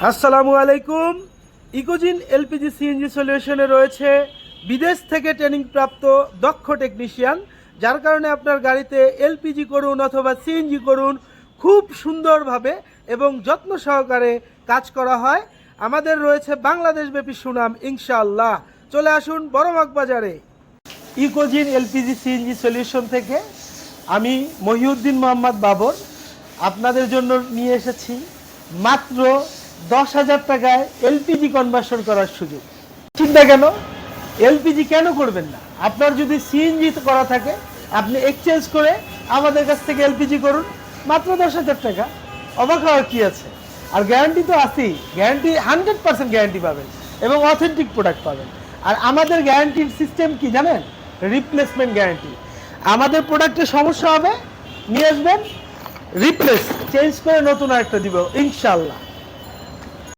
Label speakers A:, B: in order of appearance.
A: আসসালামু আলাইকুম। ইকোজিন LPG CNG সলিউশনে রয়েছে বিদেশ থেকে ট্রেনিং প্রাপ্ত দক্ষ টেকনিশিয়ান, যার কারণে আপনার গাড়িতে এলপিজি করুন অথবা সিএনজি করুন খুব সুন্দরভাবে এবং যত্ন সহকারে কাজ করা হয়। আমাদের রয়েছে বাংলাদেশব্যাপী সুনাম ইনশাআল্লাহ। চলে আসুন বড়মাক বাজারে। ইকোজিন এলপিজি সিএনজি সলিউশন থেকে আমি মহিউদ্দিন মোহাম্মদ বাবর আপনাদের জন্য নিয়ে এসেছি মাত্র 10,000 টাকায় এলপিজি কনভার্সন করার সুযোগ। চিন্তা কেন, এলপিজি কেন করবেন না? আপনার যদি সিএনজি করা থাকে আপনি এক্সচেঞ্জ করে আমাদের কাছ থেকে এলপিজি করুন, মাত্র 10,000 টাকা। অবাক হওয়ার কি আছে? আর গ্যারান্টি তো আছেই, গ্যারান্টি 100% গ্যারান্টি পাবেন এবং অথেন্টিক প্রোডাক্ট পাবেন। আর আমাদের গ্যারান্টির সিস্টেম কি জানেন? Replacement guarantee. আমাদের প্রোডাক্টের সমস্যা হবে, নিয়ে আসবেন, রিপ্লেস চেঞ্জ করে নতুন আরেকটা দিব ইনশাআল্লাহ।